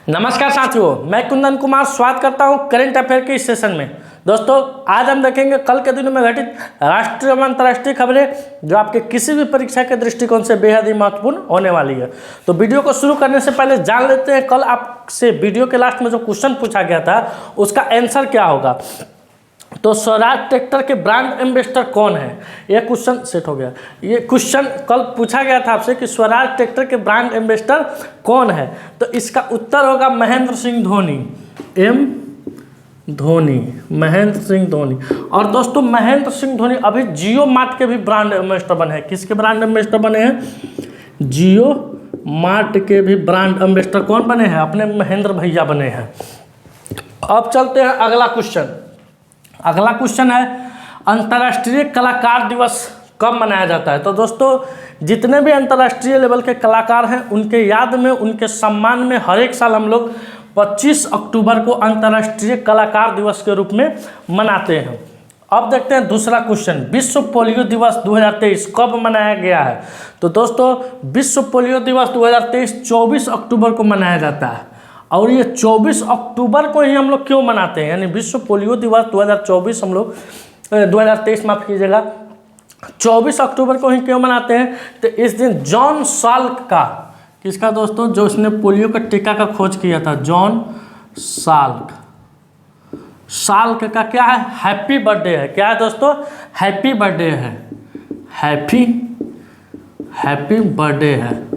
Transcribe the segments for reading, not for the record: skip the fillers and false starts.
नमस्कार साथियों, मैं कुंदन कुमार स्वागत करता हूं करंट अफेयर के इस सेशन में। दोस्तों, आज हम देखेंगे कल के दिनों में घटित राष्ट्रीय एवं अंतर्राष्ट्रीय खबरें जो आपके किसी भी परीक्षा के दृष्टिकोण से बेहद ही महत्वपूर्ण होने वाली है। तो वीडियो को शुरू करने से पहले जान लेते हैं कल आपसे वीडियो के लास्ट में जो क्वेश्चन पूछा गया था उसका आंसर क्या होगा। तो स्वराज ट्रैक्टर के ब्रांड एम्बेसडर कौन है, ये क्वेश्चन सेट हो गया। ये क्वेश्चन कल पूछा गया था आपसे कि स्वराज ट्रैक्टर के ब्रांड एम्बेसडर कौन है, तो इसका उत्तर होगा महेंद्र सिंह धोनी, एम धोनी, महेंद्र सिंह धोनी। और दोस्तों, महेंद्र सिंह धोनी अभी जियो मार्ट के भी ब्रांड एम्बेसडर बने हैं। किसके ब्रांड एम्बेसडर बने हैं? जियो मार्ट के भी ब्रांड एम्बेसडर कौन बने हैं? अपने महेंद्र भैया बने हैं। अब चलते हैं अगला क्वेश्चन। अगला क्वेश्चन है अंतर्राष्ट्रीय कलाकार दिवस कब मनाया जाता है। तो दोस्तों, जितने भी अंतर्राष्ट्रीय लेवल के कलाकार हैं उनके याद में, उनके सम्मान में हर एक साल हम लोग 25 अक्टूबर को अंतर्राष्ट्रीय कलाकार दिवस के रूप में मनाते हैं। अब देखते हैं दूसरा क्वेश्चन, विश्व पोलियो दिवस 2023 कब मनाया गया है। तो दोस्तों, विश्व पोलियो दिवस 2023 24 अक्टूबर को मनाया जाता है। और ये 24 अक्टूबर को ही हम लोग क्यों मनाते हैं, यानी विश्व पोलियो दिवस 2024 हम लोग 2023 माफ कीजिएगा 24 अक्टूबर को ही क्यों मनाते हैं। तो इस दिन जॉन साल्क का, किसका दोस्तों, जो इसने पोलियो का टीका का खोज किया था, जॉन साल्क, साल्क का क्या है, हैप्पी बर्थडे है। क्या है दोस्तों? हैप्पी बर्थडे है, हैप्पी बर्थडे है।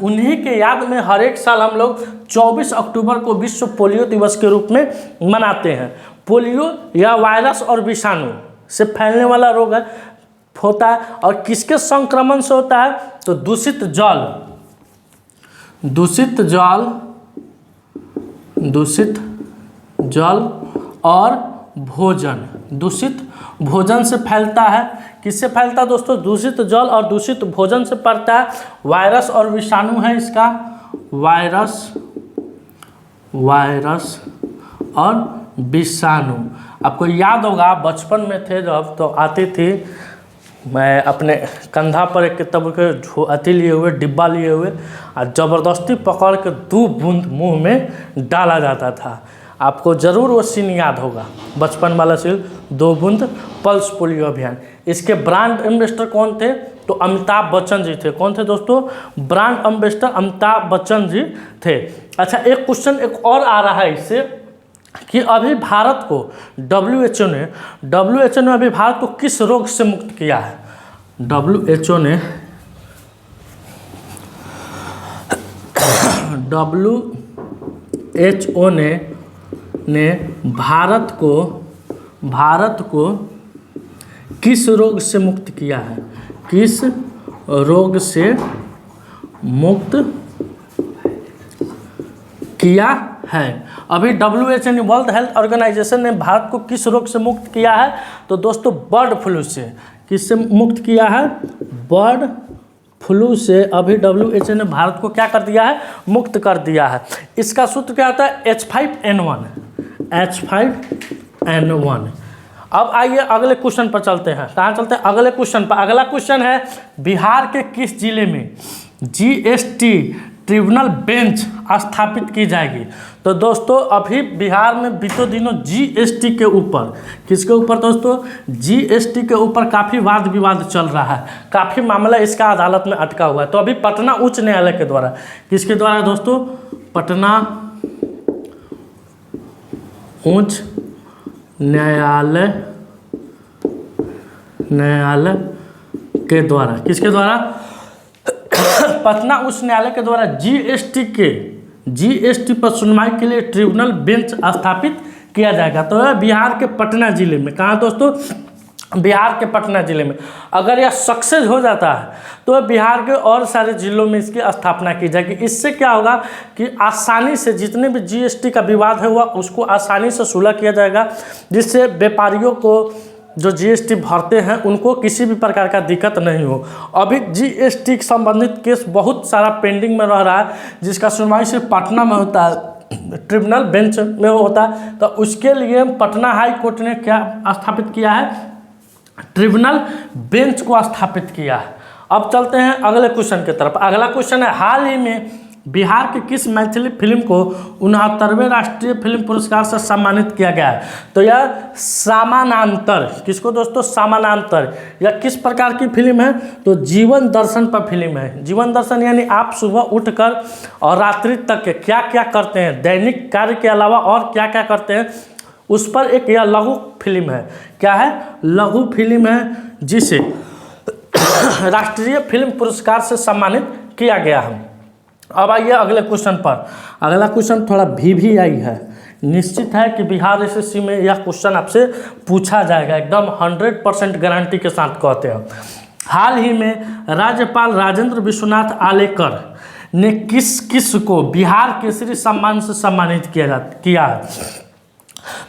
उन्हीं के याद में हर एक साल हम लोग 24 अक्टूबर को विश्व पोलियो दिवस के रूप में मनाते हैं। पोलियो या वायरस और विषाणु से फैलने वाला रोग होता है। और किसके संक्रमण से होता है? तो दूषित जल और भोजन, दूषित भोजन से फैलता है। किससे फैलता है दोस्तों? दूषित जल और दूषित भोजन से पड़ता है। वायरस और विषाणु है इसका, वायरस और विषाणु। आपको याद होगा बचपन में थे जब, तो आती थी, मैं अपने कंधा पर एक किताब के अति लिए हुए, डिब्बा लिए हुए, और ज़बरदस्ती पकड़ के 2 बूंद मुंह में डाला जाता था। आपको ज़रूर वो सीन याद होगा, बचपन वाला सीन, 2 बूंद पल्स पोलियो अभियान। इसके ब्रांड एम्बेसडर कौन थे? तो अमिताभ बच्चन जी थे। कौन थे दोस्तों? ब्रांड एम्बेसडर अमिताभ बच्चन जी थे। अच्छा, एक क्वेश्चन एक और आ रहा है इससे कि अभी भारत को WHO ने अभी भारत को किस रोग से मुक्त किया है। WHO ने भारत को किस रोग से मुक्त किया है? किस रोग से मुक्त किया है? अभी WHO वर्ल्ड हेल्थ ऑर्गेनाइजेशन ने भारत को किस रोग से मुक्त किया है? तो दोस्तों, बर्ड फ्लू से। किससे मुक्त किया है? बर्ड फ्लू से अभी WHO ने भारत को क्या कर दिया है? मुक्त कर दिया है। इसका सूत्र क्या होता है? H5N1, H5N1। अब आइए अगले क्वेश्चन पर चलते हैं। कहाँ चलते हैं? अगले क्वेश्चन पर। अगला क्वेश्चन है बिहार के किस जिले में GST ट्रिब्यूनल बेंच स्थापित की जाएगी। तो दोस्तों, अभी बिहार में बीतों दिनों GST के ऊपर, किसके ऊपर दोस्तों? GST के ऊपर काफ़ी वाद विवाद चल रहा है, काफ़ी मामला इसका अदालत में अटका हुआ है। तो अभी पटना उच्च न्यायालय के द्वारा, किसके द्वारा दोस्तों? पटना उच्च न्यायालय के द्वारा, किसके द्वारा? पटना उच्च न्यायालय के द्वारा GST पर सुनवाई के लिए ट्रिब्यूनल बेंच स्थापित किया जाएगा। तो बिहार के पटना जिले में, कहाँ दोस्तों? बिहार के पटना जिले में। अगर यह सक्सेस हो जाता है तो बिहार के और सारे जिलों में इसकी स्थापना की जाएगी। इससे क्या होगा कि आसानी से जितने भी GST का विवाद है हुआ उसको आसानी से सुलह किया जाएगा, जिससे व्यापारियों को जो GST भरते हैं उनको किसी भी प्रकार का दिक्कत नहीं हो। अभी GST संबंधित केस बहुत सारा पेंडिंग में रह रहा है, जिसका सुनवाई सिर्फ पटना में होता है, ट्रिब्यूनल बेंच में होता है। तो उसके लिए पटना हाई कोर्ट ने क्या स्थापित किया है? ट्रिब्यूनल बेंच को स्थापित किया है। अब चलते हैं अगले क्वेश्चन की तरफ। अगला क्वेश्चन है, हाल ही में बिहार के किस मैथिली फिल्म को 69वें राष्ट्रीय फिल्म पुरस्कार से सम्मानित किया गया है? तो यह समानांतर, किसको दोस्तों? समानांतर। यह किस प्रकार की फिल्म है? तो जीवन दर्शन पर फिल्म है। जीवन दर्शन यानी आप सुबह उठकर और रात्रि तक के क्या क्या करते हैं, दैनिक कार्य के अलावा और क्या क्या करते हैं, उस पर एक यह लघु फिल्म है। क्या है? लघु फिल्म है, जिसे राष्ट्रीय फिल्म पुरस्कार से सम्मानित किया गया है। अब आइए अगले क्वेश्चन पर। अगला क्वेश्चन थोड़ा भी आई है, निश्चित है कि बिहार एसएससी में यह क्वेश्चन आपसे पूछा जाएगा, एकदम 100% गारंटी के साथ कहते हैं। हाल ही में राज्यपाल राजेंद्र विश्वनाथ आलेकर ने किस किस को बिहार केसरी सम्मान से सम्मानित किया है?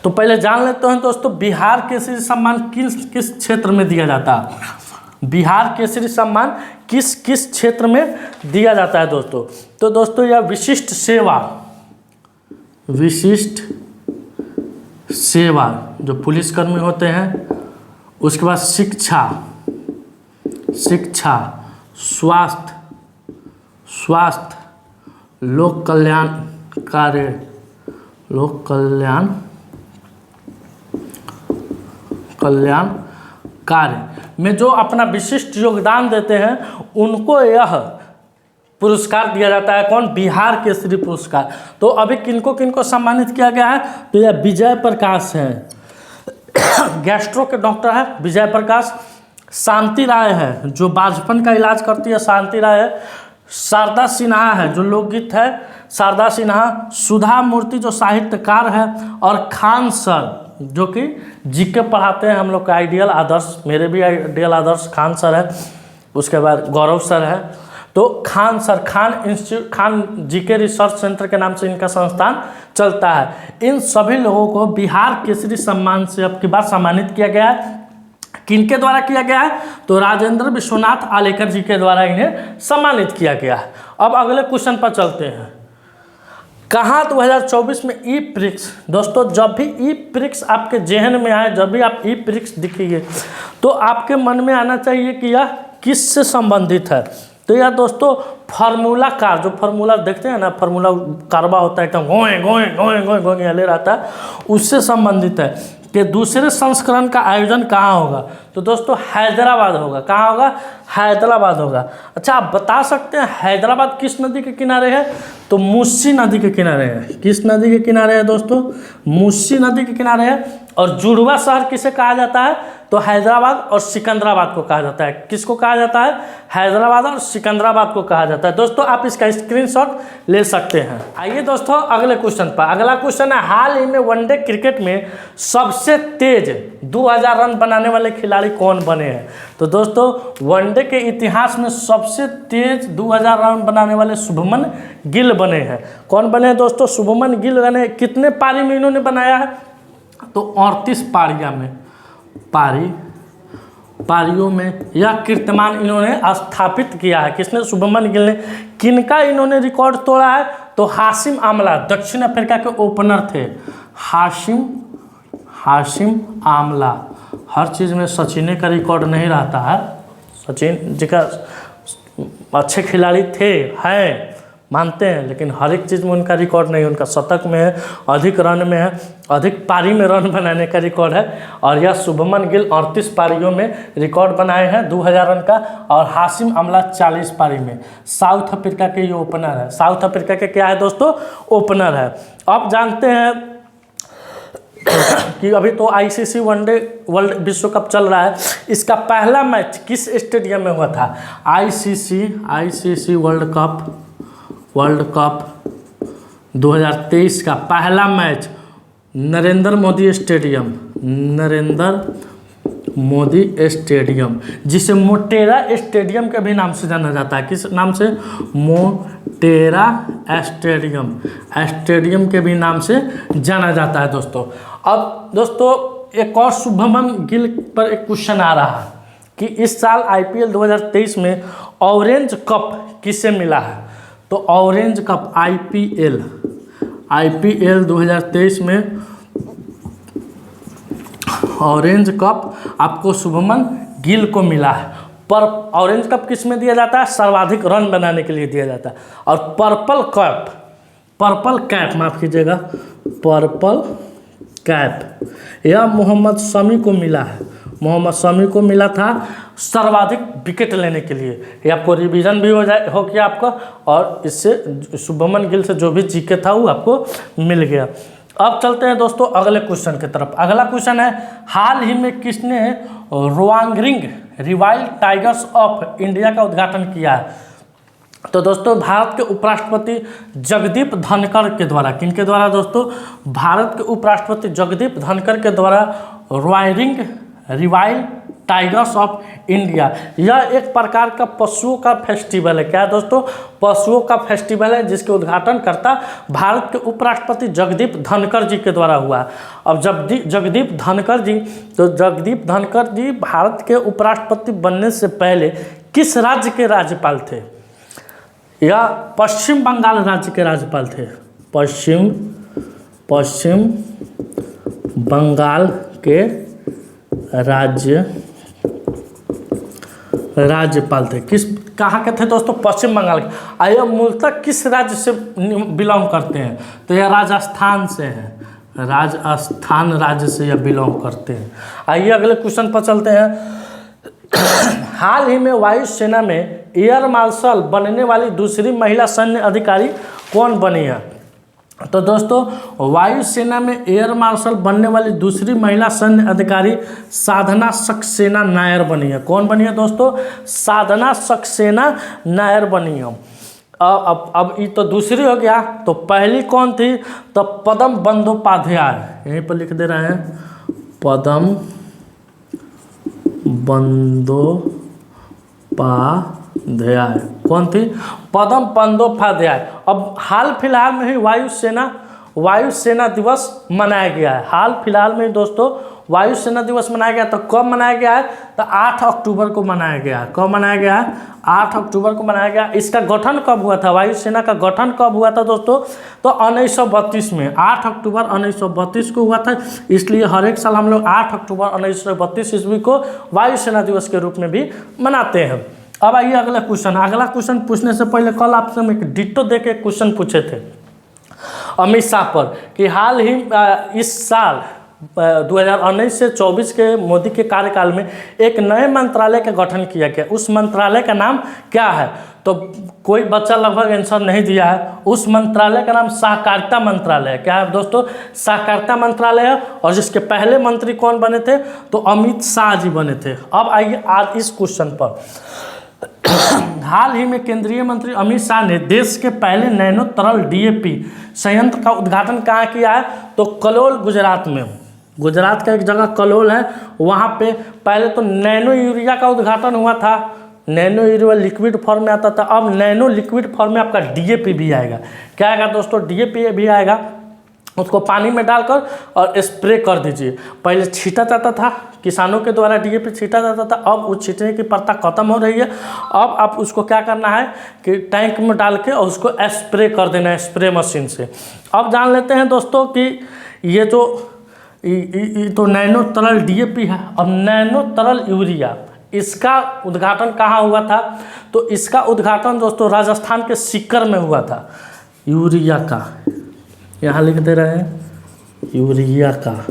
तो पहले जान लेते हैं दोस्तों, बिहार केसरी सम्मान किस किस क्षेत्र में दिया जाता है? बिहार केसरी सम्मान किस किस क्षेत्र में दिया जाता है दोस्तों? तो दोस्तों यह विशिष्ट सेवा जो पुलिसकर्मी होते हैं, उसके बाद शिक्षा, स्वास्थ्य, लोक कल्याण कार्य में जो अपना विशिष्ट योगदान देते हैं, उनको यह पुरस्कार दिया जाता है। कौन? बिहार केसरी पुरस्कार। तो अभी किनको सम्मानित किया गया है? तो यह विजय प्रकाश है, गैस्ट्रो के डॉक्टर है विजय प्रकाश। शांति राय है, जो बांझपन का इलाज करती है, शांति राय है। शारदा सिन्हा है, जो लोकगीत है, शारदा सिन्हा। सुधा मूर्ति, जो साहित्यकार है। और खान सर, जो कि जीके पढ़ाते हैं हम लोग का आइडियल आदर्श, मेरे भी आइडियल आदर्श खान सर है। उसके बाद गौरव सर है। तो Khan sir, Khan GK research centre के नाम से इनका संस्थान चलता है। इन सभी लोगों को बिहार केसरी सम्मान से अब की बार सम्मानित किया गया है। किनके द्वारा किया गया है? तो राजेंद्र विश्वनाथ आलेकर जी के द्वारा इन्हें सम्मानित किया गया है। अब अगले क्वेश्चन पर चलते हैं। कहाँ 2024 में ई प्रिक्स? दोस्तों जब भी ई प्रिक्स आपके जेहन में आए, जब भी आप ई प्रिक्स दिखेंगे, तो आपके मन में आना चाहिए कि यह किससे संबंधित है। तो यह दोस्तों फार्मूला कार, जो फार्मूला देखते हैं ना, फार्मूला कारवा होता है, एकदम गोए ले रहता है, उससे संबंधित है। कि दूसरे संस्करण का आयोजन कहाँ होगा? तो दोस्तों हैदराबाद होगा। कहाँ होगा? हैदराबाद होगा। अच्छा, आप बता सकते हैं हैदराबाद किस नदी के किनारे है? तो मूसी नदी के किनारे है। किस नदी के किनारे है दोस्तों? मूसी नदी के किनारे है। और जुड़वा शहर किसे कहा जाता है? तो हैदराबाद और सिकंदराबाद को कहा जाता है। किसको कहा जाता है? हैदराबाद और सिकंदराबाद को कहा जाता है। दोस्तों आप इसका स्क्रीनशॉट ले सकते हैं। आइए दोस्तों अगले क्वेश्चन पर। अगला क्वेश्चन है, हाल ही में वनडे क्रिकेट में सबसे तेज 2000 रन बनाने वाले खिलाड़ी कौन बने हैं? तो दोस्तों वनडे के इतिहास में सबसे तेज 2000 रन बनाने वाले शुभमन गिल बने हैं। कौन बने हैं दोस्तों? शुभमन गिल बने। कितने पारी में इन्होंने बनाया है? तो 38 पारियां में, पारियों में यह कीर्तिमान इन्होंने स्थापित किया है। किसने? शुभमन गिल ने। किनका इन्होंने रिकॉर्ड तोड़ा है? तो हाशिम आमला, दक्षिण अफ्रीका के ओपनर थे। हाशिम आमला। हर चीज़ में सचिन का रिकॉर्ड नहीं रहता है। सचिन जी का अच्छे खिलाड़ी थे, हैं, मानते हैं, लेकिन हर एक चीज़ में उनका रिकॉर्ड नहीं। उनका शतक में है, अधिक रन में है, अधिक पारी में रन बनाने का रिकॉर्ड है। और यह शुभमन गिल 38 पारियों में रिकॉर्ड बनाए हैं 2000 रन का। और हाशिम आमला 40 पारी में। साउथ अफ्रीका के ये ओपनर है। साउथ अफ्रीका के क्या है दोस्तों? ओपनर है। अब जानते हैं कि अभी तो आईसीसी वनडे वर्ल्ड विश्व कप चल रहा है। इसका पहला मैच किस स्टेडियम में हुआ था? आईसीसी वर्ल्ड कप 2023 का पहला मैच नरेंद्र मोदी स्टेडियम, जिसे मोटेरा स्टेडियम के भी नाम से जाना जाता है। किस नाम से? मोटेरा स्टेडियम के भी नाम से जाना जाता है दोस्तों। अब दोस्तों एक और शुभमन गिल पर एक क्वेश्चन आ रहा है कि इस साल आईपीएल 2023 में ऑरेंज कप किसे मिला है? तो ऑरेंज कप आईपीएल 2023 में ऑरेंज कप आपको शुभमन गिल को मिला है। पर ऑरेंज कप किस में दिया जाता है? सर्वाधिक रन बनाने के लिए दिया जाता है। और पर्पल कैप माफ़ कीजिएगा, पर्पल कैप यह मोहम्मद शमी को मिला है। मोहम्मद शमी को मिला था सर्वाधिक विकेट लेने के लिए। ये आपको रिवीजन भी हो गया आपका, और इससे शुभमन गिल से जो भी जीके था वो आपको मिल गया। अब चलते हैं दोस्तों अगले क्वेश्चन की तरफ। अगला क्वेश्चन है, हाल ही में किसने रोआंगरिंग रिवाइल्ड टाइगर्स ऑफ इंडिया का उद्घाटन किया है? तो दोस्तों भारत के उपराष्ट्रपति जगदीप धनखड़ के द्वारा, किनके द्वारा दोस्तों? भारत के उपराष्ट्रपति जगदीप धनखड़ के द्वारा रोआंगरिंग रिवाइल्ड टाइगर्स ऑफ इंडिया, यह एक प्रकार का पशुओं का फेस्टिवल है। क्या है दोस्तों? पशुओं का फेस्टिवल है, जिसके उद्घाटन करता भारत के उपराष्ट्रपति जगदीप धनखड़ जी के द्वारा हुआ। अब जगदीप धनखड़ जी भारत के उपराष्ट्रपति बनने से पहले किस राज्य के राज्यपाल थे? या पश्चिम बंगाल राज्य के राज्यपाल थे। पश्चिम बंगाल के राज्यपाल थे। कहाँ के थे दोस्तों? पश्चिम बंगाल के। आइए मूलतः किस राज्य से बिलोंग करते हैं? तो यह राजस्थान से है, राजस्थान राज्य से यह बिलोंग करते हैं। आइए अगले क्वेश्चन पर चलते हैं। हाल ही में वायुसेना में एयर मार्शल बनने वाली दूसरी महिला सैन्य अधिकारी कौन बनी है? तो दोस्तों वायुसेना में एयर मार्शल बनने वाली दूसरी महिला सैन्य अधिकारी साधना सक्सेना नायर बनी है। कौन बनी है दोस्तों? साधना सक्सेना नायर बनी है। अब ये तो दूसरी हो गया, तो पहली कौन थी? तो पद्म बंदोपाध्याय, यहीं पर लिख दे रहे हैं, पद्म बंदोपाध्याय। कौन थी? पद्म बंदोपाध्याय। अब हाल फिलहाल में ही वायुसेना दिवस मनाया गया है। हाल फिलहाल में दोस्तों वायुसेना दिवस मनाया गया। तो कब मनाया गया है? तो 8 अक्टूबर को मनाया गया है। कब मनाया गया है? 8 अक्टूबर को मनाया गया। इसका गठन कब हुआ था? वायुसेना का गठन कब हुआ था दोस्तों? तो 1932 में, 8 अक्टूबर 1932 को हुआ था। इसलिए हर एक साल हम लोग 8 अक्टूबर 1932 ईस्वी को वायुसेना दिवस के रूप में भी मनाते हैं। अब आइए अगला क्वेश्चन पूछने से पहले कल आपसे हम एक डिट्टो दे के क्वेश्चन पूछे थे अमित शाह पर, कि हाल ही इस साल 2019 से 24 के मोदी के कार्यकाल में एक नए मंत्रालय का गठन किया गया। उस मंत्रालय का नाम क्या है? तो कोई बच्चा लगभग आंसर नहीं दिया है। उस मंत्रालय का नाम सहकारिता मंत्रालय है। क्या है दोस्तों? सहकारिता मंत्रालय है। और जिसके पहले मंत्री कौन बने थे? तो अमित शाह जी बने थे। अब आइए आज इस क्वेश्चन पर। हाल ही में केंद्रीय मंत्री अमित शाह ने देश के पहले नैनो तरल डीएपी संयंत्र का उद्घाटन कहाँ किया है? तो कलोल, गुजरात में। गुजरात का एक जगह कलोल है, वहाँ पे पहले तो नैनो यूरिया का उद्घाटन हुआ था। नैनो यूरिया लिक्विड फॉर्म में आता था, अब नैनो लिक्विड फॉर्म में आपका डीएपी भी आएगा। क्या आएगा दोस्तों? डीएपी भी आएगा। उसको पानी में डालकर और स्प्रे कर दीजिए। पहले छीटा जाता था, किसानों के द्वारा डीएपी छीटा जाता था, अब उस छीटने की प्रथा खत्म हो रही है। अब आप उसको क्या करना है कि टैंक में डाल के और उसको स्प्रे कर देना है स्प्रे मशीन से। अब जान लेते हैं दोस्तों कि ये तो नैनो तरल डीएपी है। अब नैनो तरल यूरिया, इसका उद्घाटन कहाँ हुआ था? तो इसका उद्घाटन दोस्तों राजस्थान के सीकर में हुआ था। यूरिया का यहाँ लिख दे रहे हैं, यूरिया का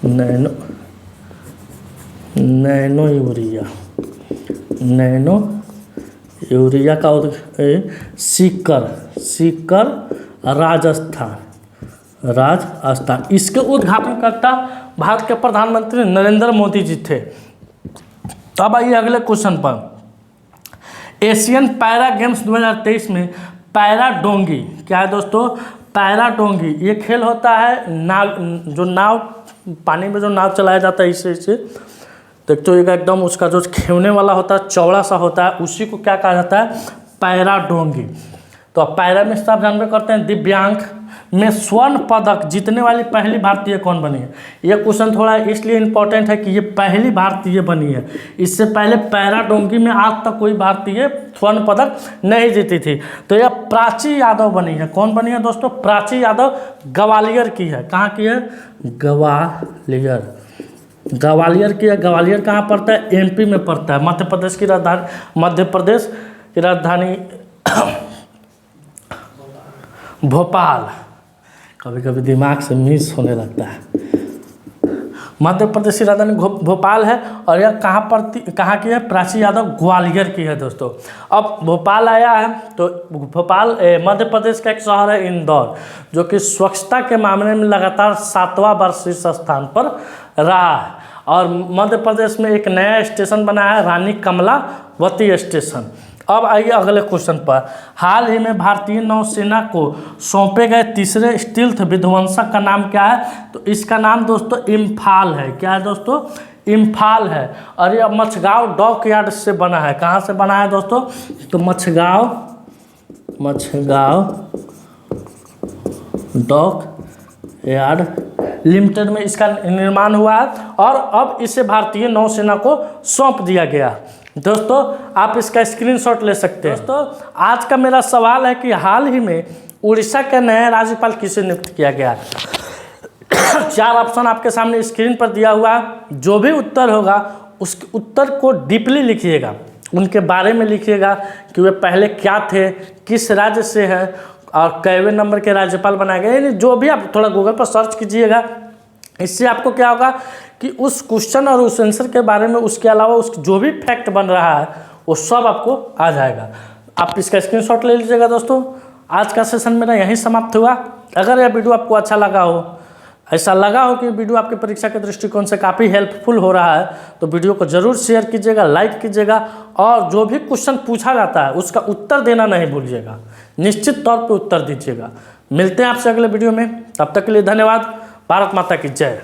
नैनो यूरिया का सीकर राजस्थान। इसके उद्घाटन करता भारत के प्रधानमंत्री नरेंद्र मोदी जी थे। अब आइए अगले क्वेश्चन पर। एशियन पैरा गेम्स 2023 में पैरा डोंगी, क्या है दोस्तों? पैरा डोंगी ये खेल होता है नाव पानी में जो नाव चलाया जाता है, इससे देखते हो एकदम उसका जो खेवने वाला होता है चौड़ा सा होता है, उसी को क्या कहा जाता है? पैरा डोंगी। तो अब पैरा में सब जानबे करते हैं। दिव्यांग में स्वर्ण पदक जीतने वाली पहली भारतीय कौन बनी है? ये क्वेश्चन थोड़ा इसलिए इम्पोर्टेंट है कि ये पहली भारतीय बनी है। इससे पहले पैरा डोंगी में आज तक कोई भारतीय स्वर्ण पदक नहीं जीती थी। तो यह प्राची यादव बनी है। कौन बनी है दोस्तों? प्राची यादव ग्वालियर की है। कहाँ की है? ग्वालियर। ग्वालियर की है। ग्वालियर कहाँ पड़ता है? एमपी में पड़ता है। मध्य प्रदेश की राजधानी भोपाल। कभी कभी दिमाग से मिस होने लगता है। मध्य प्रदेश की राजधानी भोपाल है। और यह कहाँ की है? प्राची यादव ग्वालियर की है दोस्तों। अब भोपाल आया है तो भोपाल मध्य प्रदेश का एक शहर है इंदौर, जो कि स्वच्छता के मामले में लगातार 7वां बार शीर्ष स्थान पर रहा है। और मध्य प्रदेश में एक नया स्टेशन बना है, रानी कमलावती स्टेशन। अब आइए अगले क्वेश्चन पर। हाल ही में भारतीय नौसेना को सौंपे गए तीसरे स्टील्थ विध्वंसक का नाम क्या है? तो इसका नाम दोस्तों इम्फाल है। क्या है दोस्तों? इम्फाल है। और यह मछगांव डॉक यार्ड से बना है। कहाँ से बना है दोस्तों? तो मछगांव डॉक यार्ड लिमिटेड में इसका निर्माण हुआ है। और अब इसे भारतीय नौसेना को सौंप दिया गया। दोस्तों आप इसका स्क्रीनशॉट ले सकते हैं। दोस्तों आज का मेरा सवाल है कि हाल ही में उड़ीसा के नए राज्यपाल किसे नियुक्त किया गया? 4 ऑप्शन आपके सामने स्क्रीन पर दिया हुआ है। जो भी उत्तर होगा उस उत्तर को डीपली लिखिएगा, उनके बारे में लिखिएगा कि वे पहले क्या थे, किस राज्य से हैं और कैवे नंबर के राज्यपाल बनाए गए। यानी जो भी आप थोड़ा गूगल पर सर्च कीजिएगा। इससे आपको क्या होगा कि उस क्वेश्चन और उस आंसर के बारे में, उसके अलावा उस जो भी फैक्ट बन रहा है वो सब आपको आ जाएगा। आप इसका स्क्रीनशॉट ले लीजिएगा। दोस्तों आज का सेशन मेरा यहीं समाप्त हुआ। अगर यह वीडियो आपको अच्छा लगा हो, ऐसा लगा हो कि वीडियो आपकी परीक्षा के दृष्टिकोण से काफ़ी हेल्पफुल हो रहा है, तो वीडियो को ज़रूर शेयर कीजिएगा, लाइक कीजिएगा। और जो भी क्वेश्चन पूछा जाता है उसका उत्तर देना नहीं भूलिएगा, निश्चित तौर पर उत्तर दीजिएगा। मिलते हैं आपसे अगले वीडियो में, तब तक के लिए धन्यवाद। भारत माता की जय।